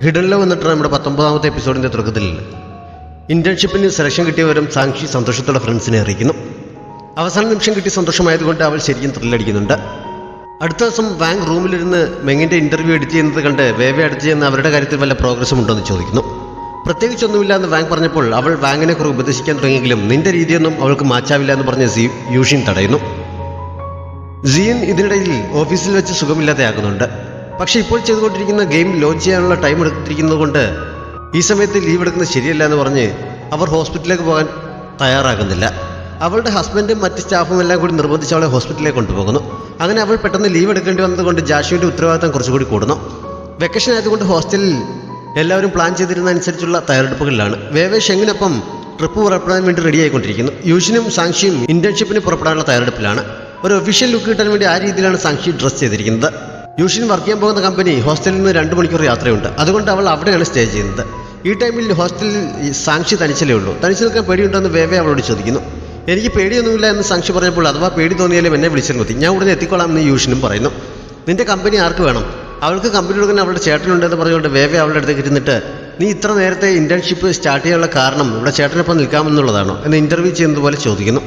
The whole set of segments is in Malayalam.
ഹിഡൻ ലവ് എന്നിട്ട് നമ്മുടെ 19ാമത്തെ എപ്പിസോഡിൻ്റെ തുടക്കത്തിൽ ഇന്റേൺഷിപ്പിന് സെലക്ഷൻ കിട്ടിയവരും സാക്ഷി സന്തോഷത്തോടെ ഫ്രണ്ട്സിനെ അറിയിക്കുന്നു. അവസാന നിമിഷം കിട്ടിയ സന്തോഷമായതുകൊണ്ട് അവൾ ശരിക്കും ത്രില്ലടിക്കുന്നുണ്ട്. അടുത്ത ദിവസം വാങ് റൂമിലിരുന്ന് മെങ്ങിൻ്റെ ഇന്റർവ്യൂ എഡിറ്റ് ചെയ്യുന്നത് കണ്ട് വേവ അടുത്ത് ചെന്ന് അവരുടെ കാര്യത്തിൽ വല്ല പ്രോഗ്രസ്സും ഉണ്ടോ എന്ന് ചോദിക്കുന്നു. പ്രത്യേകിച്ചൊന്നുമില്ല എന്ന് വാങ് പറഞ്ഞപ്പോൾ അവൾ വാങ്ങിനെ കുറിച്ച് ഉപദേശിക്കാൻ തുടങ്ങിയെങ്കിലും നിന്റെ രീതിയൊന്നും അവൾക്ക് മാച്ചാവില്ല എന്ന് പറഞ്ഞ് യൂഷിൻ തടയുന്നു. സിയൻ ഇതിനിടയിൽ ഓഫീസിൽ വെച്ച് സുഖമില്ലാതെയാകുന്നുണ്ട്. പക്ഷെ ഇപ്പോൾ ചെയ്തുകൊണ്ടിരിക്കുന്ന ഗെയിം ലോഞ്ച് ചെയ്യാനുള്ള ടൈം എടുത്തിരിക്കുന്നത് കൊണ്ട് ഈ സമയത്ത് ലീവ് എടുക്കുന്നത് ശരിയല്ല എന്ന് പറഞ്ഞ് അവർ ഹോസ്പിറ്റലിലേക്ക് പോകാൻ തയ്യാറാകുന്നില്ല. അവളുടെ ഹസ്ബൻഡും മറ്റ് സ്റ്റാഫും എല്ലാം കൂടി നിർബന്ധിച്ച് അവളെ ഹോസ്പിറ്റലിലേക്ക് കൊണ്ടുപോകുന്നു. അങ്ങനെ അവൾ പെട്ടെന്ന് ലീവ് എടുക്കേണ്ടി വന്നതുകൊണ്ട് ജാഷുവിൻ്റെ ഉത്തരവാദിത്തം കുറച്ചുകൂടി കൂടുന്നു. വെക്കേഷൻ ആയതുകൊണ്ട് ഹോസ്റ്റലിൽ എല്ലാവരും പ്ലാൻ ചെയ്തിരുന്ന അനുസരിച്ചുള്ള തയ്യാറെടുപ്പുകളിലാണ്. വേവേ ഷെങ്ങിനൊപ്പം ട്രിപ്പ് പുറപ്പെടാൻ വേണ്ടി റെഡി ആയിക്കൊണ്ടിരിക്കുന്നു. യൂഷിനും സാങ്ഷിയും ഇന്റേൺഷിപ്പിന് പുറപ്പെടാനുള്ള തയ്യാറെടുപ്പിലാണ്. ഒരു ഒഫീഷ്യൽ ലുക്ക് കിട്ടാൻ വേണ്ടി ആ രീതിയിലാണ് സാങ്ഷി ഡ്രസ് ചെയ്തിരിക്കുന്നത്. യൂഷിൻ വർക്ക് ചെയ്യാൻ പോകുന്ന കമ്പനി ഹോസ്റ്റലിൽ നിന്ന് 2 മണിക്കൂർ യാത്രയുണ്ട്. അതുകൊണ്ട് അവൾ അവിടെയാണ് സ്റ്റേ ചെയ്യുന്നത്. ഈ ടൈമിൽ ഹോസ്റ്റലിൽ സാങ്ഷി തനിച്ചല്ലേ ഉള്ളൂ. തനിച്ച് നിൽക്കാൻ പേടിയുണ്ടെന്ന് വേവേ അവളോട് ചോദിക്കുന്നു. എനിക്ക് പേടിയൊന്നുമില്ല എന്ന് സാങ്ഷി പറഞ്ഞപ്പോൾ അഥവാ പേടി തോന്നിയാലും എന്നെ വിളിച്ചാൽ മതി, ഞാൻ ഉടനെ എത്തിക്കോളാം എന്ന് യൂഷിനും പറയുന്നു. നിന്റെ കമ്പനി ആർക്ക് വേണം? അവൾക്ക് കമ്പനി കൊടുക്കാൻ അവളുടെ ചേട്ടനുണ്ടെന്ന് പറഞ്ഞുകൊണ്ട് വേവേ അവളുടെ അടുത്തേക്ക് ഇരുന്നിട്ട് നീ ഇത്ര നേരത്തെ ഇന്റേൺഷിപ്പ് സ്റ്റാർട്ട് ചെയ്യാനുള്ള കാരണം ഇവിടെ ചേട്ടനൊപ്പം നിൽക്കാമെന്നുള്ളതാണോ എന്ന് ഇന്റർവ്യൂ ചെയ്യുന്നതുപോലെ ചോദിക്കുന്നു.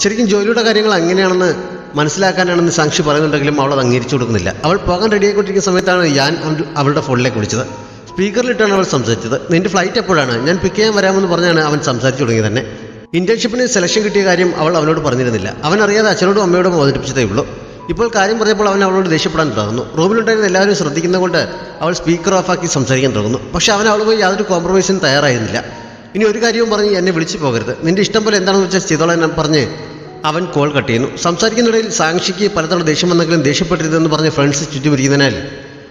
ശരിക്കും ജോലിയുടെ കാര്യങ്ങൾ അങ്ങനെയാണെന്ന് മനസ്സിലാക്കാനാണെന്ന് സാക്ഷി പറയുന്നുണ്ടെങ്കിലും അവൾ അത് അംഗീകരിച്ചു കൊടുക്കുന്നില്ല. അവൾ പോകാൻ റെഡിയായിക്കൊണ്ടിരിക്കുന്ന സമയത്താണ് ഞാൻ അവളുടെ ഫോണിലേക്ക് വിളിച്ചത്. സ്പീക്കറിലിട്ടാണ് അവൾ സംസാരിച്ചത്. നിന്റെ ഫ്ലൈറ്റ് എപ്പോഴാണ്? ഞാൻ പിക്ക് ചെയ്യാൻ വരാമെന്ന് പറഞ്ഞാണ് അവൻ സംസാരിച്ചു തുടങ്ങി തന്നെ. ഇന്റേൺഷിപ്പിന് സെലക്ഷൻ കിട്ടിയ കാര്യം അവൾ അവനോട് പറഞ്ഞിരുന്നില്ല. അവൻ അറിയാതെ അച്ഛനോടും അമ്മയോടും അവതരിപ്പിച്ചതേ ഉള്ളൂ. ഇപ്പോൾ കാര്യം പറഞ്ഞപ്പോൾ അവൻ അവളോട് ദേഷ്യപ്പെടാൻ തുടങ്ങുന്നു. റൂമിലുണ്ടായിരുന്ന എല്ലാവരും ശ്രദ്ധിക്കുന്നതുകൊണ്ട് അവൾ സ്പീക്കർ ഓഫാക്കി സംസാരിക്കാൻ തുടങ്ങുന്നു. പക്ഷെ അവൻ അവളുമായി യാതൊരു കോംപ്രമൈസിനും തയ്യാറായിരുന്നില്ല. ഇനി ഒരു കാര്യവും പറഞ്ഞ് എന്നെ വിളിച്ചു പോകരുത്, നിന്റെ ഇഷ്ടം പോലെ എന്താണെന്ന് വെച്ചാൽ ചെയ്തോളാൻ പറഞ്ഞ് അവൻ കോൾ കട്ട് ചെയ്യുന്നു. സംസാരിക്കുന്നിടയിൽ സാക്ഷിക്ക് പലതവണ ദേഷ്യം വന്നെങ്കിലും ദേഷ്യപ്പെട്ടിരുതെന്ന് പറഞ്ഞ് ഫ്രണ്ട്സ് ചുറ്റുമിരിക്കുന്നതിനാൽ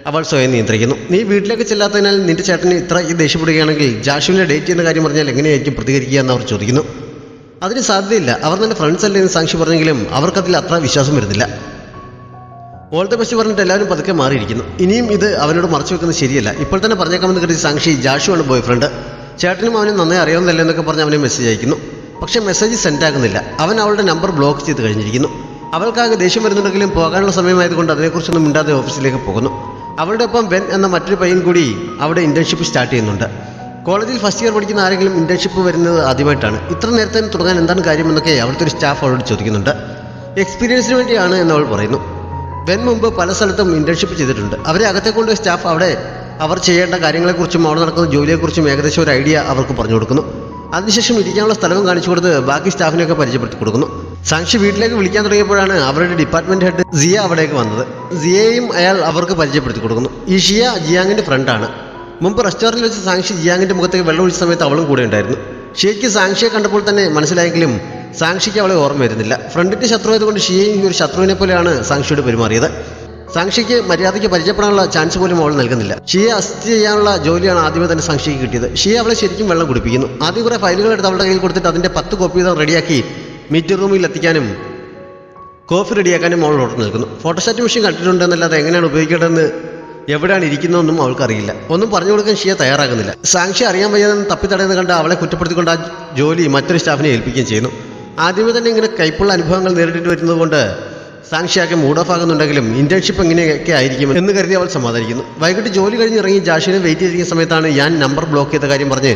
അവൾ സ്വയം നിയന്ത്രിക്കുന്നു. നീ വീട്ടിലേക്ക് ചെല്ലാത്തതിനാൽ നിന്റെ ചേട്ടന് ഇത്ര ദേഷ്യപ്പെടുകയാണെങ്കിൽ ജാഷുവിനെ ഡേറ്റ് ചെയ്യുന്ന കാര്യം പറഞ്ഞാൽ എങ്ങനെയായിരിക്കും പ്രതികരിക്കുക എന്ന് അവർ ചോദിക്കുന്നു. അതിന് സാധ്യതയില്ല, അവർ തന്നെ ഫ്രണ്ട്സ് അല്ലേ എന്ന് സാക്ഷി പറഞ്ഞെങ്കിലും അവർക്കതിൽ അത്ര വിശ്വാസം വരുന്നില്ല. ഓൾ ദ ബെസ്റ്റ് പറഞ്ഞിട്ട് എല്ലാവരും പതുക്കെ മാറിയിരിക്കുന്നു. ഇനിയും ഇത് അവനോട് മറച്ചു വെക്കുന്നത് ശരിയല്ല. ഇപ്പോൾ തന്നെ പറഞ്ഞേക്കാമെന്ന് കരുതി സാക്ഷി ജാഷുവാണ് ബോയ് ഫ്രണ്ട്, ചേട്ടനും അവനും നന്നായി അറിയാവുന്നതല്ലേ എന്നൊക്കെ പറഞ്ഞ് അവനെ മെസ്സേജ് അയക്കുന്നു. പക്ഷേ മെസ്സേജ് സെൻഡ് ആകുന്നില്ല. അവൻ അവളുടെ നമ്പർ ബ്ലോക്ക് ചെയ്ത് കഴിഞ്ഞിരിക്കുന്നു. അവൾക്കാകെ ദേഷ്യം വരുന്നുണ്ടെങ്കിലും പോകാനുള്ള സമയമായതുകൊണ്ട് അതിനെക്കുറിച്ചൊന്നും മിണ്ടാതെ ഓഫീസിലേക്ക് പോകുന്നു. അവളുടെ ഒപ്പം വെൻ എന്ന മറ്റൊരു പയ്യൻ കൂടി അവിടെ ഇന്റേൺഷിപ്പ് സ്റ്റാർട്ട് ചെയ്യുന്നുണ്ട്. കോളേജിൽ ഫസ്റ്റ് ഇയർ പഠിക്കുന്ന ആരെങ്കിലും ഇന്റേൺഷിപ്പ് വരുന്നത് ആദ്യമായിട്ടാണ്. ഇത്ര നേരത്തെ തുടങ്ങാൻ എന്താണ് കാര്യമെന്നൊക്കെ അവിടുത്തെ ഒരു സ്റ്റാഫ് അവളോട് ചോദിക്കുന്നുണ്ട്. എക്സ്പീരിയൻസിന് വേണ്ടിയാണ് എന്ന് അവൾ പറയുന്നു. വെൻ മുമ്പ് പല സ്ഥലത്തും ഇന്റേൺഷിപ്പ് ചെയ്തിട്ടുണ്ട്. അവരെ അകത്തെ കൊണ്ട് സ്റ്റാഫ് അവിടെ അവർ ചെയ്യേണ്ട കാര്യങ്ങളെക്കുറിച്ചും അവിടെ നടക്കുന്ന ജോലിയെക്കുറിച്ചും ഏകദേശം ഒരു ഐഡിയ അവർക്ക് പറഞ്ഞു കൊടുക്കുന്നു. അതിനുശേഷം ഇരിക്കാനുള്ള സ്ഥലവും കാണിച്ചു കൊടുത്ത് ബാക്കി സ്റ്റാഫിനെയൊക്കെ പരിചയപ്പെടുത്തി കൊടുക്കുന്നു. സാക്ഷി വീട്ടിലേക്ക് വിളിക്കാൻ തുടങ്ങിയപ്പോഴാണ് അവരുടെ ഡിപ്പാർട്ട്മെന്റ് ഹെഡ് സിയ അവിടേക്ക് വന്നത്. സിയയും അയാൾ അവർക്ക് പരിചയപ്പെടുത്തി കൊടുക്കുന്നു. ഈ ഷിയ ജിയാങ്ങിന്റെ ഫ്രണ്ടാണ്. മുമ്പ് റെസ്റ്റോറൻറ്റിൽ വെച്ച് സാക്ഷി ജിയാങ്ങിന്റെ മുഖത്തേക്ക് വെള്ളം ഒഴിച്ച സമയത്ത് അവളും കൂടെ ഉണ്ടായിരുന്നു. ഷിയയ്ക്ക് സാക്ഷിയെ കണ്ടപ്പോൾ തന്നെ മനസ്സിലായെങ്കിലും സാക്ഷിക്ക് അവളെ ഓർമ്മ വരുന്നില്ല. ഫ്രണ്ടിന്റെ ശത്രുവായതുകൊണ്ട് ഷിയയും ഒരു ശത്രുവിനെ പോലെയാണ് സാക്ഷിയോട് പെരുമാറിയത്. സാക്ഷിക്ക് മര്യാദയ്ക്ക് പരിചയപ്പെടാനുള്ള ചാൻസ് പോലും അവൾ നൽകുന്നില്ല. ഷിയെ അസിസ്റ്റ് ചെയ്യാനുള്ള ജോലിയാണ് ആദ്യമേ തന്നെ സാക്ഷിക്ക് കിട്ടിയത്. ഷിയ അവളെ ശരിക്കും വെള്ളം കുടിപ്പിക്കുന്നു. ആദ്യം കുറേ ഫയലുകൾ എടുത്ത് അവളുടെ കയ്യിൽ കൊടുത്തിട്ട് അതിന്റെ 10 കോപ്പി വീതം റെഡിയാക്കി മീറ്റിംഗ് റൂമിൽ എത്തിക്കാനും കോഫി റെഡിയാക്കാനും അവൾ ഓർഡർ നൽകുന്നു. ഫോട്ടോസ്റ്റാറ്റ് മെഷീൻ കണ്ടിട്ടുണ്ടെന്നല്ലാതെ എങ്ങനെയാണ് ഉപയോഗിക്കേണ്ടതെന്ന് എവിടെയാണ് ഇരിക്കുന്നതെന്നും അവൾക്കറിയില്ല. ഒന്നും പറഞ്ഞു കൊടുക്കാൻ ഷിയ തയ്യാറാകുന്നില്ല. സാക്ഷി അറിയാൻ വയ്യാതെന്ന് തപ്പിത്തടയുന്ന കണ്ട് അവളെ കുറ്റപ്പെടുത്തിക്കൊണ്ട് ആ ജോലി മറ്റൊരു സ്റ്റാഫിനെ ഏൽപ്പിക്കുകയും ചെയ്യുന്നു. ആദ്യമേ തന്നെ ഇങ്ങനെ കൈപ്പുള്ള അനുഭവങ്ങൾ നേരിടേണ്ടി വരുന്നത് കൊണ്ട് സാക്ഷിയാക്കി മൂഡ് ഓഫ് ആകുന്നുണ്ടെങ്കിലും ഇന്റേൺഷിപ്പ് എങ്ങനെയൊക്കെ ആയിരിക്കും എന്ന് കരുതി അവൾ സമാധാനിക്കുന്നു. വൈകിട്ട് ജോലി കഴിഞ്ഞ് ഇറങ്ങി ജാഷിനെ വെയിറ്റ് ചെയ്തിരിക്കുന്ന സമയത്താണ് ഞാൻ നമ്പർ ബ്ലോക്ക് ചെയ്ത കാര്യം പറഞ്ഞ്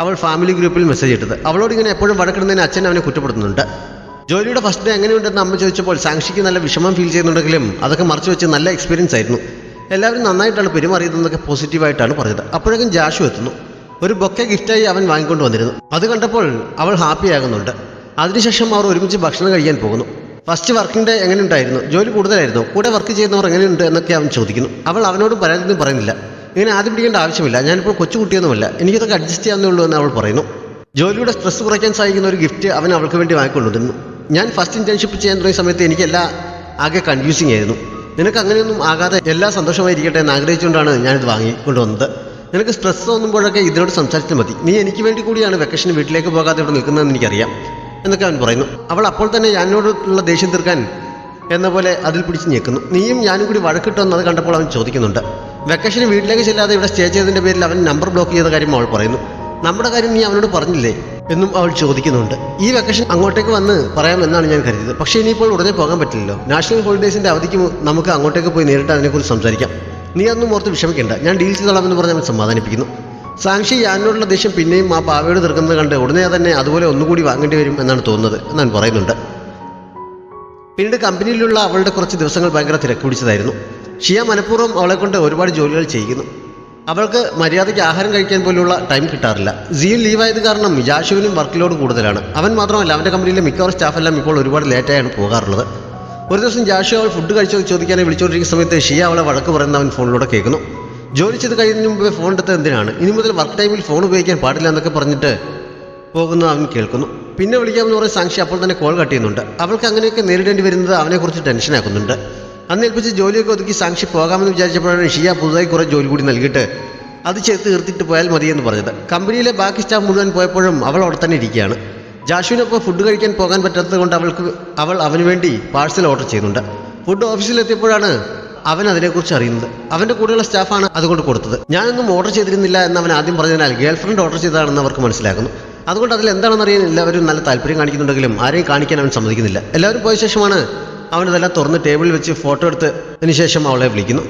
അവൾ ഫാമിലി ഗ്രൂപ്പിൽ മെസ്സേജ് ഇട്ടത്. അവളോട് ഇങ്ങനെ എപ്പോഴും വഴക്കിടുന്നതിന് അച്ഛൻ അവനെ കുറ്റപ്പെടുത്തുന്നുണ്ട്. ജോലിയുടെ ഫസ്റ്റ് ഡേ എങ്ങനെയുണ്ടെന്ന് അമ്മ ചോദിച്ചപ്പോൾ സാക്ഷിക്ക് നല്ല വിഷമം ഫീൽ ചെയ്യുന്നുണ്ടെങ്കിലും അതൊക്കെ മറച്ചു വെച്ച് നല്ല എക്സ്പീരിയൻസ് ആയിരുന്നു, എല്ലാവരും നന്നായിട്ടാണ് പെരുമാറിയതെന്നൊക്കെ പോസിറ്റീവായിട്ടാണ് പറഞ്ഞത്. അപ്പോഴേക്കും ജാഷു എത്തുന്നു. ഒരു ബൊക്കെ ഗിഫ്റ്റായി അവൻ വാങ്ങിക്കൊണ്ട് വന്നിരുന്നു. അത് കണ്ടപ്പോൾ അവൾ ഹാപ്പി ആകുന്നുണ്ട്. അതിനുശേഷം അവർ ഒരുമിച്ച് ഭക്ഷണം കഴിക്കാൻ പോകുന്നു. ഫസ്റ്റ് വർക്കിംഗ് ഡേ എങ്ങനെയുണ്ടായിരുന്നു? ജോലി കൂടുതലായിരുന്നു? കൂടെ വർക്ക് ചെയ്യുന്നവർ എങ്ങനെയുണ്ട് എന്നൊക്കെ അവൻ ചോദിക്കുന്നു. അവൾ അവനോട് പരാതിയൊന്നും പറയുന്നില്ല. ഇങ്ങനെ ആദ്യം പിടിക്കേണ്ട ആവശ്യമില്ല, ഞാനിപ്പോൾ കൊച്ചുകുട്ടിയൊന്നുമല്ല, എനിക്കിതൊക്കെ അഡ്ജസ്റ്റ് ചെയ്യാവുന്നേ ഉള്ളൂ എന്ന് അവൾ പറയുന്നു. ജോലിയുടെ സ്ട്രെസ് കുറയ്ക്കാൻ സഹായിക്കുന്ന ഒരു ഗിഫ്റ്റ് അവൻ അവൾക്ക് വേണ്ടി വാങ്ങിക്കൊണ്ടുവന്നിരുന്നു. ഞാൻ ഫസ്റ്റ് ഇന്റേൺഷിപ്പ് ചെയ്യാൻ തുടങ്ങിയ സമയത്ത് എനിക്കെല്ലാം ആകെ കൺഫ്യൂസിങ് ആയിരുന്നു. നിനക്ക് അങ്ങനെയൊന്നും ആകാതെ എല്ലാ സന്തോഷമായിരിക്കട്ടെ എന്ന് ആഗ്രഹിച്ചുകൊണ്ടാണ് ഞാനിത് വാങ്ങിക്കൊണ്ടുവന്നത്. നിനക്ക് സ്ട്രെസ് തോന്നുമ്പോഴൊക്കെ ഇതിനോട് സംസാരിച്ചാൽ മതി. നീ എനിക്ക് വേണ്ടി കൂടിയാണ് വെക്കേഷന് വീട്ടിലേക്ക് പോകാതെ ഇവിടെ നിൽക്കുന്നതെന്ന് എനിക്കറിയാം എന്നൊക്കെ അവൻ പറയുന്നു. അവൾ അപ്പോൾ തന്നെ ഞാനോടുള്ള ദേഷ്യം തീർക്കാൻ എന്ന പോലെ അതിൽ പിടിച്ച് ഞെക്കുന്നു. നീയും ഞാനും കൂടി വഴക്കിട്ടെന്ന് അത് കണ്ടപ്പോൾ അവൻ ചോദിക്കുന്നുണ്ട്. വെക്കേഷന് വീട്ടിലേക്ക് ചെല്ലാതെ ഇവിടെ സ്റ്റേ ചെയ്തതിൻ്റെ പേരിൽ അവൻ നമ്പർ ബ്ലോക്ക് ചെയ്ത കാര്യം അവൾ പറയുന്നു. നമ്മുടെ കാര്യം നീ അവനോട് പറഞ്ഞില്ലേ എന്നും അവൾ ചോദിക്കുന്നുണ്ട്. ഈ വെക്കേഷൻ അങ്ങോട്ടേക്ക് വന്ന് പറയാമെന്നാണ് ഞാൻ കരുതിയത്, പക്ഷേ ഇനിയിപ്പോൾ ഉടനെ പോകാൻ പറ്റില്ലല്ലോ. നാഷണൽ ഹോളിഡേസിൻ്റെ അവധിക്ക് നമുക്ക് അങ്ങോട്ടേക്ക് പോയി നേരിട്ട് അതിനെക്കുറിച്ച് സംസാരിക്കാം. നീ അതൊന്നും ഓർത്ത് വിഷമിക്കേണ്ട, ഞാൻ ഡീൽ ചെയ്തോളാമെന്ന് പറഞ്ഞ് അവൻ സമാധാനിപ്പിക്കുന്നു. സാക്ഷി യാനോടുള്ള ദേഷ്യം പിന്നെയും ആ പാവയോട് തീർക്കുന്നത് കണ്ട് ഉടനെ തന്നെ അതുപോലെ ഒന്നുകൂടി വാങ്ങേണ്ടി വരും എന്നാണ് തോന്നുന്നത് എന്നവൻ പറയുന്നുണ്ട്. പിന്നീട് കമ്പനിയിലുള്ള അവളുടെ കുറച്ച് ദിവസങ്ങൾ ഭയങ്കര തിരക്ക് പിടിച്ചതായിരുന്നു. ഷിയ മനഃപൂർവ്വം അവളെ കൊണ്ട് ഒരുപാട് ജോലികൾ ചെയ്യിക്കുന്നു. അവൾക്ക് മര്യാദയ്ക്ക് ആഹാരം കഴിക്കാൻ പോലുള്ള ടൈം കിട്ടാറില്ല. സിയു ലീവായത് കാരണം ജാഷുവിനും വർക്ക് ലോഡ് കൂടുതലാണ്. അവൻ മാത്രമല്ല, അവൻ്റെ കമ്പനിയിലെ മിക്കവാറും സ്റ്റാഫെല്ലാം ഇപ്പോൾ ഒരുപാട് ലേറ്റായാണ് പോകാറുള്ളത്. ഒരു ദിവസം ജാഷു അവൾ ഫുഡ് കഴിച്ചോ ചോദിക്കാനായി വിളിച്ചുകൊണ്ടിരിക്കുന്ന സമയത്ത് ഷിയ അവളെ വഴക്ക് പറയുന്ന അവൻ ഫോണിലൂടെ കേൾക്കുന്നു. ജോലി ചെയ്ത് കഴിയുന്നതിന് മുമ്പേ ഫോൺ എടുത്തത് എന്തിനാണ്, ഇനി മുതൽ വർക്ക് ടൈമിൽ ഫോൺ ഉപയോഗിക്കാൻ പാടില്ല എന്നൊക്കെ പറഞ്ഞിട്ട് പോകുന്നത് അവൻ കേൾക്കുന്നു. പിന്നെ വിളിക്കാമെന്ന് പറഞ്ഞ സാക്ഷി അപ്പോൾ തന്നെ കോൾ കട്ട് ചെയ്യുന്നുണ്ട്. അവൾക്ക് അങ്ങനെയൊക്കെ നേരിടേണ്ടി വരുന്നത് അവനെക്കുറിച്ച് ടെൻഷനാക്കുന്നുണ്ട്. അന്ന് ഏൽപ്പിച്ച് ജോലിയൊക്കെ ഒതുക്കി സാക്ഷി പോകാമെന്ന് വിചാരിച്ചപ്പോഴാണ് ഷിയ പുതുതായി കുറേ ജോലി കൂടി നൽകിയിട്ട് അത് ചേർത്ത് തീർത്തിട്ട് പോയാൽ മതിയെന്ന് പറഞ്ഞത്. കമ്പനിയിലെ ബാക്കി സ്റ്റാഫ് മുഴുവൻ പോയപ്പോഴും അവൾ അവിടെ തന്നെ ഇരിക്കുകയാണ്. ജാഷുവിനൊപ്പം ഫുഡ് കഴിക്കാൻ പോകാൻ പറ്റാത്തത് കൊണ്ട് അവൾ അവന് വേണ്ടി പാഴ്സൽ ഓർഡർ ചെയ്യുന്നുണ്ട്. ഫുഡ് ഓഫീസിലെത്തിയപ്പോഴാണ് അവൻ അതിനെക്കുറിച്ച് അറിയുന്നത്. അവൻ്റെ കൂടെയുള്ള സ്റ്റാഫാണ് അതുകൊണ്ട് കൊടുത്തത്. ഞാനൊന്നും ഓർഡർ ചെയ്തിരുന്നില്ല എന്ന് അവൻ ആദ്യം പറഞ്ഞതിനാൽ ഗേൾഫ്രണ്ട് ഓർഡർ ചെയ്തതാണെന്ന് അവർക്ക് മനസ്സിലാക്കുന്നു. അതുകൊണ്ട് അതിൽ എന്താണെന്ന് അറിയാൻ എല്ലാവരും നല്ല താല്പര്യം കാണിക്കുന്നുണ്ടെങ്കിലും ആരെയും കാണിക്കാൻ അവൻ സമ്മതിക്കുന്നില്ല. എല്ലാവരും പോയ ശേഷമാണ് അവനതെല്ലാം തുറന്ന് ടേബിളിൽ വെച്ച് ഫോട്ടോ എടുത്തതിന് ശേഷം അവളെ വിളിക്കുന്നു.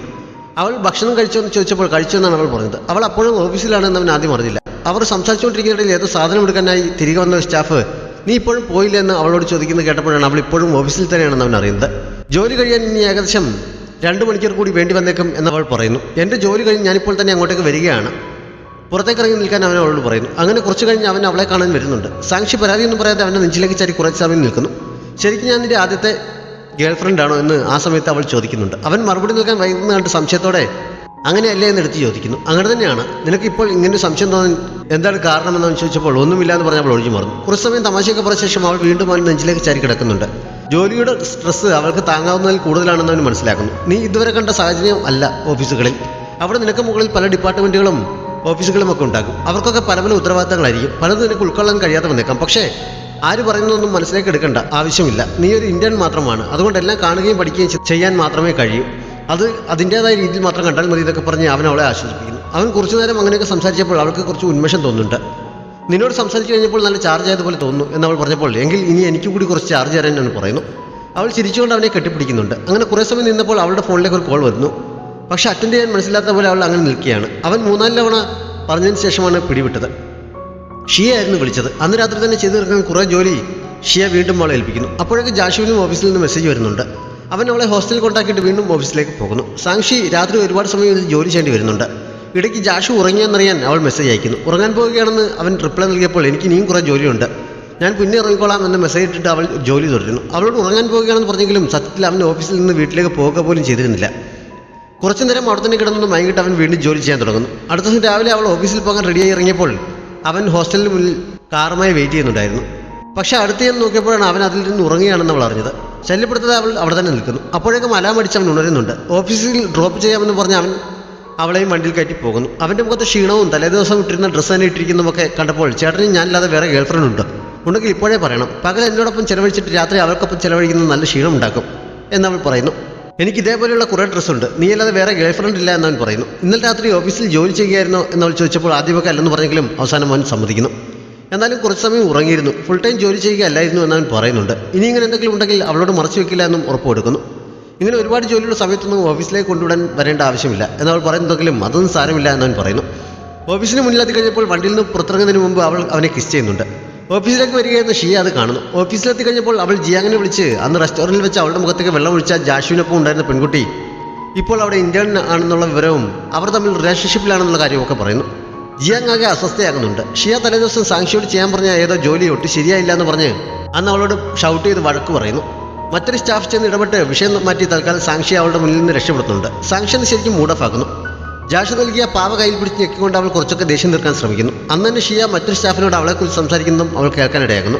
അവൾ ഭക്ഷണം കഴിച്ചോ എന്ന് ചോദിച്ചപ്പോൾ കഴിച്ചു എന്നാണ് അവൾ പറഞ്ഞത്. അവൾ അപ്പോഴും ഓഫീസിലാണെന്ന് അവൻ ആദ്യം അറിഞ്ഞില്ല. അവർ സംസാരിച്ചുകൊണ്ടിരിക്കുന്നതിൽ ഏതോ സാധനം എടുക്കാനായി തിരികെ വന്ന സ്റ്റാഫ് നീ ഇപ്പോഴും പോയില്ല എന്ന് അവളോട് ചോദിക്കുന്നത് കേട്ടപ്പോഴാണ് അവൾ ഇപ്പോഴും ഓഫീസിൽ തന്നെയാണെന്ന് അവൻ അറിയുന്നത്. ജോലി കഴിയാൻ ഇനി ഏകദേശം 2 മണിക്കൂർ കൂടി വേണ്ടി വന്നേക്കും എന്നവൾ പറയുന്നു. എൻ്റെ ജോലി കഴിഞ്ഞ് ഞാനിപ്പോൾ തന്നെ അങ്ങോട്ടേക്ക് വരികയാണ്, പുറത്തേക്ക് ഇറങ്ങി നിൽക്കാൻ അവൻ അവളോട് പറയുന്നു. അങ്ങനെ കുറച്ച് കഴിഞ്ഞ് അവൻ അവളെ കാണാൻ വരുന്നുണ്ട്. സാക്ഷി പരാതിയൊന്നും പറയാതെ അവൻ്റെ നെഞ്ചിലേക്ക് ചാരി കുറച്ച് സമയം നിൽക്കുന്നു. ശരിക്കും ഞാൻ നിൻ്റെ ആദ്യത്തെ ഗേൾഫ്രണ്ടാണോ എന്ന് ആ സമയത്ത് അവൾ ചോദിക്കുന്നുണ്ട്. അവൻ മറുപടി നൽകാൻ വൈകുന്ന കണ്ട് സംശയത്തോടെ അങ്ങനെയല്ലേ എന്ന് എടുത്ത് ചോദിക്കുന്നു. അങ്ങനെ തന്നെയാണ്, നിനക്കിപ്പോൾ ഇങ്ങനെ സംശയം തോന്നാൻ എന്താണ് കാരണമെന്ന് അവൻ ചോദിച്ചപ്പോൾ ഒന്നുമില്ല എന്ന് പറഞ്ഞ് അവൾ ഒഴിഞ്ഞു മാറുന്നു. കുറച്ച് സമയം തമാശയൊക്കെ പറഞ്ഞ ശേഷം അവൾ വീണ്ടും അവൻ നെഞ്ചിലേക്ക് ചാരി കിടക്കുന്നുണ്ട്. ജോലിയുടെ സ്ട്രെസ് അവൾക്ക് താങ്ങാവുന്നതിൽ കൂടുതലാണെന്ന് അവൻ മനസ്സിലാക്കുന്നു. നീ ഇതുവരെ കണ്ട സാഹചര്യം അല്ല ഓഫീസുകളിൽ. അവിടെ നിനക്ക് മുകളിൽ പല ഡിപ്പാർട്ട്മെൻറ്റുകളും ഓഫീസുകളും ഒക്കെ ഉണ്ടാകും. അവർക്കൊക്കെ പല പല ഉത്തരവാദിത്തങ്ങളായിരിക്കും. പലതും നിനക്ക് ഉൾക്കൊള്ളാൻ കഴിയാതെ വന്നേക്കാം. പക്ഷേ ആര് പറയുന്നതൊന്നും മനസ്സിലേക്ക് എടുക്കേണ്ട ആവശ്യമില്ല. നീ ഒരു ഇന്ത്യൻ മാത്രമാണ്, അതുകൊണ്ട് എല്ലാം കാണുകയും പഠിക്കുകയും ചെയ്യാൻ മാത്രമേ കഴിയൂ. അത് അതിൻ്റേതായ രീതിയിൽ മാത്രം കണ്ടാൽ മതി എന്നൊക്കെ പറഞ്ഞ് അവൻ അവളെ ആശ്വസിപ്പിക്കുന്നു. അവൻ കുറച്ചു നേരം അങ്ങനെയൊക്കെ സംസാരിച്ചപ്പോൾ അവൾക്ക് കുറച്ച് ഉന്മേഷം തോന്നുന്നുണ്ട്. നിന്നോട് സംസാരിച്ച് കഴിഞ്ഞപ്പോൾ നല്ല ചാർജ് ആയതുപോലെ തോന്നുന്നു എന്നവൾ പറഞ്ഞപ്പോൾ എങ്കിൽ ഇനി എനിക്ക് കൂടി കുറച്ച് ചാർജ് തരാൻ എന്ന് പറയുന്നു. അവൾ ചിരിച്ചുകൊണ്ട് അവനെ കെട്ടിപ്പിടിക്കുന്നുണ്ട്. അങ്ങനെ കുറേ സമയം നിന്നപ്പോൾ അവളുടെ ഫോണിലേക്ക് ഒരു കോൾ വരുന്നു. പക്ഷെ അറ്റൻഡ് ചെയ്യാൻ മനസ്സിലാത്ത പോലെ അവൾ അങ്ങനെ നിൽക്കുകയാണ്. അവൻ 3-4 തവണ പറഞ്ഞതിന് ശേഷമാണ് പിടിവിട്ടത്. ഷിയ ആയിരുന്നു വിളിച്ചത്. അന്ന് രാത്രി തന്നെ ചെയ്തു തീർക്കുന്ന കുറേ ജോലി ഷിയ വീണ്ടും അവളെ ഏൽപ്പിക്കുന്നു. അപ്പോഴേക്ക് ജാഷുവിനും ഓഫീസിൽ നിന്ന് മെസ്സേജ് വരുന്നുണ്ട്. അവൻ അവളെ ഹോസ്റ്റലിൽ കൊണ്ടാക്കിയിട്ട് വീണ്ടും ഓഫീസിലേക്ക് പോകുന്നു. സാക്ഷി രാത്രി ഒരുപാട് സമയം ജോലി ചെയ്യേണ്ടി വരുന്നുണ്ട്. ഇടയ്ക്ക് ജാഷു ഉറങ്ങിയെന്നറിയാൻ അവൾ മെസ്സേജ് അയക്കുന്നു. ഉറങ്ങാൻ പോവുകയാണെന്ന് അവൻ റിപ്ലൈ നൽകിയപ്പോൾ എനിക്ക് ഇനിയും കുറേ ജോലിയുണ്ട്, ഞാൻ പിന്നെ ഇറങ്ങിക്കോളാം എന്ന് മെസ്സേജ് ഇട്ടിട്ട് അവൾ ജോലി തുടരുന്നു. അവളോട് ഉറങ്ങാൻ പോവുകയാണെന്ന് പറഞ്ഞെങ്കിലും സത്യത്തിൽ അവൻ ഓഫീസിൽ നിന്ന് വീട്ടിലേക്ക് പോകുക പോലും ചെയ്തിരുന്നില്ല. കുറച്ചു നേരം അവിടെ തന്നെ കിടന്നൊന്ന് മയങ്ങിട്ട് അവൻ വീണ്ടും ജോലി ചെയ്യാൻ തുടങ്ങുന്നു. അടുത്ത ദിവസം രാവിലെ അവൾ ഓഫീസിൽ പോകാൻ റെഡിയായി ഇറങ്ങിയപ്പോൾ അവൻ ഹോസ്റ്റലിന് മുന്നിൽ കാറുമായി വെയിറ്റ് ചെയ്യുന്നുണ്ടായിരുന്നു. പക്ഷേ അടുത്ത് ചെന്ന് നോക്കിയപ്പോഴാണ് അവൻ അതിൽ നിന്ന് ഉറങ്ങുകയാണെന്ന് അവൾ അറിഞ്ഞത്. ശല്യപ്പെടുത്താതെ അവൾ അവിടെ തന്നെ നിൽക്കുന്നു. അപ്പോഴേക്കും അലാം അടിച്ച് അവൻ ഉണരുന്നുണ്ട്. ഓഫീസിൽ ഡ്രോപ്പ് ചെയ്യാമെന്ന് പറഞ്ഞ് അവൻ അവളെയും വണ്ടിയിൽ കയറ്റി പോകുന്നു. അവൻ്റെ മുഖത്ത് ക്ഷീണവും തലേദിവസം ഇട്ടിരുന്ന ഡ്രസ്സ് തന്നെ ഇട്ടിരിക്കുന്നതൊക്കെ കണ്ടപ്പോൾ ചേട്ടനും ഞാനില്ലാതെ വേറെ ഗേൾഫ്രണ്ട് ഉണ്ടെങ്കിൽ ഇപ്പോഴേ പറയണം. പകൽ എന്നോടൊപ്പം ചിലവഴിച്ചിട്ട് രാത്രി അവൾക്കൊപ്പം ചിലവഴിക്കുന്നത് നല്ല ക്ഷീണം ഉണ്ടാക്കും എന്നവൾ പറയുന്നു. എനിക്ക് ഇതേപോലെയുള്ള കുറേ ഡ്രസ്സുണ്ട്, നീയല്ലാതെ വേറെ ഗേൾഫ്രണ്ട് ഇല്ല എന്നവൻ പറയുന്നു. ഇന്നലെ രാത്രി ഓഫീസിൽ ജോലി ചെയ്യുകയായിരുന്നോ എന്നവൾ ചോദിച്ചപ്പോൾ ആദ്യമൊക്കെ അല്ലെന്ന് പറഞ്ഞെങ്കിലും അവസാനം അവൻ സമ്മതിക്കുന്നു. എന്നാലും കുറച്ച് സമയം ഉറങ്ങിയിരുന്നു, ഫുൾ ടൈം ജോലി ചെയ്യുകയല്ലായിരുന്നു എന്നവൻ പറയുന്നുണ്ട്. ഇനി ഇങ്ങനെ എന്തെങ്കിലും ഉണ്ടെങ്കിൽ അവളോട് മറച്ചു വെക്കില്ല എന്നും ഉറപ്പ് കൊടുക്കുന്നു. ഇങ്ങനെ ഒരുപാട് ജോലിയുള്ള സമയത്തൊന്നും ഓഫീസിലേക്ക് കൊണ്ടുവിടാൻ വരേണ്ട ആവശ്യമില്ല എന്നവൾ പറയുന്നതെങ്കിലും അതൊന്നും സാരമില്ല എന്നവൻ പറയുന്നു. ഓഫീസിന് മുന്നിലെത്തി കഴിഞ്ഞപ്പോൾ വണ്ടിയിൽ നിന്ന് പുറത്തിറങ്ങുന്നതിന് മുമ്പ് അവൾ അവനെ കിസ് ചെയ്യുന്നുണ്ട്. ഓഫീസിലേക്ക് വരികയെന്ന് ഷിയ അത് കാണുന്നു. ഓഫീസിലെത്തി കഴിഞ്ഞപ്പോൾ അവൾ ജിയാങ്ങിനെ വിളിച്ച് അന്ന് റെസ്റ്റോറൻറ്റിൽ വെച്ച് അവളുടെ മുഖത്തേക്ക് വെള്ളം ഒഴിച്ച ജാഷുവിനൊപ്പം ഉണ്ടായിരുന്ന പെൺകുട്ടി ഇപ്പോൾ അവിടെ ഇന്ത്യൻ ആണെന്നുള്ള വിവരവും അവർ തമ്മിൽ റിലേഷൻഷിപ്പിലാണെന്നുള്ള കാര്യമൊക്കെ പറയുന്നു. ജിയാങ് ആകെ അസ്വസ്ഥയാകുന്നുണ്ട്. ഷിയ തലേദിവസം സാങ്ഷിയോട് ചെയ്യാൻ പറഞ്ഞ ഏതോ ജോലി ഒട്ട് ശരിയായില്ല എന്ന് പറഞ്ഞ് അന്ന് അവളോട് ഷൗട്ട് ചെയ്ത് വഴക്ക് പറയുന്നു. മറ്റൊരു സ്റ്റാഫ് ചെന്ന് ഇടപെട്ട് വിഷയം മാറ്റി തൽക്കാലം സാങ്ഷിയെ അവളുടെ മുന്നിൽ നിന്ന് രക്ഷപ്പെടുത്തുന്നുണ്ട്. സാങ്ഷിയെ ശരിക്കും മൂഡ് ആക്കുന്നു. ജാഷു നൽകിയ പാവ കയ്യിൽ പിടിച്ച് ഞെക്കിക്കൊണ്ട് അവൾ കുറച്ചൊക്കെ ദേഷ്യം തീർക്കാൻ ശ്രമിക്കുന്നു. അന്ന് തന്നെ ഷിയ മറ്റൊരു സ്റ്റാഫിനോട് അവളെക്കുറിച്ച് സംസാരിക്കുന്നതും അവൾ കേൾക്കാനിടയാകുന്നു.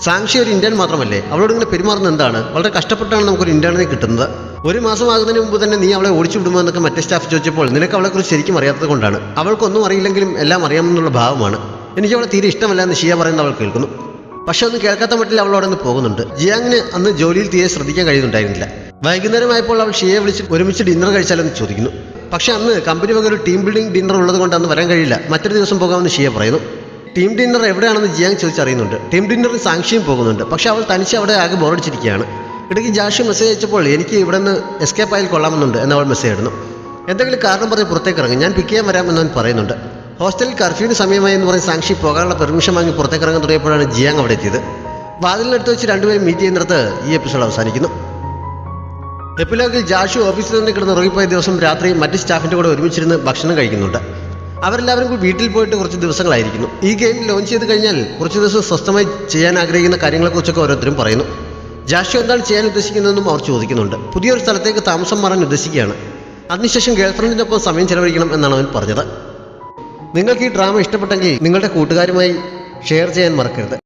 സാക്ഷി ഒരു ഇന്ത്യൻ മാത്രമല്ലേ, അവളോട് ഇങ്ങനെ പെരുമാറുന്നത് എന്താണ്? വളരെ കഷ്ടപ്പെട്ടാണ് നമുക്കൊരു ഇന്ത്യനെ കിട്ടുന്നത്. 1 മാസം ആകുന്നതിന് മുമ്പ് തന്നെ നീ അവളെ ഓടിച്ചു വിടുമോ എന്നൊക്കെ മറ്റേ സ്റ്റാഫ് ചോദിച്ചപ്പോൾ നിനക്ക് അവളെക്കുറിച്ച് ശരിക്കും അറിയാത്തത് കൊണ്ടാണ്. അവൾക്കൊന്നും അറിയില്ലെങ്കിലും എല്ലാം അറിയാമെന്നുള്ള ഭാവമാണ്. എനിക്ക് അവളെ തീരെ ഇഷ്ടമല്ല എന്ന് ഷിയ പറയുന്നത് അവൾ കേൾക്കുന്നു. പക്ഷെ ഒന്നും കേൾക്കാത്ത മട്ടിൽ അവളോട് നിന്ന് പോകുന്നുണ്ട്. ജിയാങ്ങിന് അന്ന് ജോലിയിൽ തീരെ ശ്രദ്ധിക്കാൻ കഴിയുന്നുണ്ടായിരുന്നില്ല. വൈകുന്നേരമായപ്പോൾ അവൾ ഷിയയെ വിളിച്ച് ഒരുമിച്ച് ഡിന്നർ കഴിച്ചാലെന്ന് ചോദിക്കുന്നു. പക്ഷെ അന്ന് കമ്പനി വക ഒരു ടീം ബിൽഡിംഗ് ഡിന്നർ ഉള്ളത് കൊണ്ട് അന്ന് വരാൻ കഴിയില്ല, മറ്റൊരു ദിവസം പോകാമെന്ന് ഷിയ പറയുന്നു. ടീം ഡിന്നർ എവിടെയാണെന്ന് ജിയാങ് ചോദിച്ചറിയുന്നുണ്ട്. ടീം ഡിന്നറിൽ സാക്ഷിയും പോകുന്നുണ്ട്. പക്ഷെ അവൾ തനിച്ച് അവിടെ ആകെ ബോറടിച്ചിരിക്കുകയാണ്. ഇടയ്ക്ക് ജാഷു മെസ്സേജ് അയച്ചപ്പോൾ എനിക്ക് ഇവിടെ നിന്ന് എസ്കേപ്പ് ആയാൽ കൊള്ളാമെന്നുണ്ട് എന്നവൾ മെസ്സേജ് ഇടുന്നു. എന്തെങ്കിലും കാരണം പറഞ്ഞ് പുറത്തേക്ക് ഇറങ്ങും, ഞാൻ പിക്ക് ചെയ്യാൻ വരാമെന്ന് അവൻ പറയുന്നുണ്ട്. ഹോസ്റ്റലിൽ കർഫ്യൂവിന് സമയമായി എന്ന് പറഞ്ഞ് സാക്ഷി പോകാനുള്ള പെർമിഷൻ വാങ്ങി പുറത്തേക്ക് ഇറങ്ങാൻ തുടങ്ങിയപ്പോഴാണ് ജിയാങ് അവിടെ എത്തിയത്. വാതിലിനടുത്ത് വെച്ച് രണ്ടുപേരും മീറ്റ് ചെയ്യുന്നിടത്ത് ഈ എപ്പിസോഡ് അവസാനിക്കുന്നു. എപ്പിലോഗിൽ ജാഷു ഓഫീസിൽ നിന്ന് കിടന്ന് ഉറങ്ങിപ്പോയ ദിവസം രാത്രി മറ്റ് സ്റ്റാഫിൻ്റെ കൂടെ ഒരുമിച്ചിരുന്ന് ഭക്ഷണം കഴിക്കുന്നുണ്ട്. അവരെല്ലാവരും കൂടി വീട്ടിൽ പോയിട്ട് കുറച്ച് ദിവസങ്ങളായിരിക്കുന്നു. ഈ ഗെയിം ലോഞ്ച് ചെയ്ത് കഴിഞ്ഞാൽ കുറച്ച് ദിവസം സ്വസ്ഥമായി ചെയ്യാൻ ആഗ്രഹിക്കുന്ന കാര്യങ്ങളെക്കുറിച്ചൊക്കെ ഓരോരുത്തരും പറയുന്നു. ജാഷു എന്താണ് ചെയ്യാൻ ഉദ്ദേശിക്കുന്നതെന്നും അവർ ചോദിക്കുന്നുണ്ട്. പുതിയൊരു സ്ഥലത്തേക്ക് താമസം മാറാൻ ഉദ്ദേശിക്കുകയാണ്. അതിനുശേഷം ഗേൾഫ്രണ്ടിനൊപ്പം സമയം ചെലവഴിക്കണം എന്നാണ് അവൻ പറഞ്ഞത്. നിങ്ങൾക്ക് ഈ ഡ്രാമ ഇഷ്ടപ്പെട്ടെങ്കിൽ നിങ്ങളുടെ കൂട്ടുകാരുമായി ഷെയർ ചെയ്യാൻ മറക്കരുത്.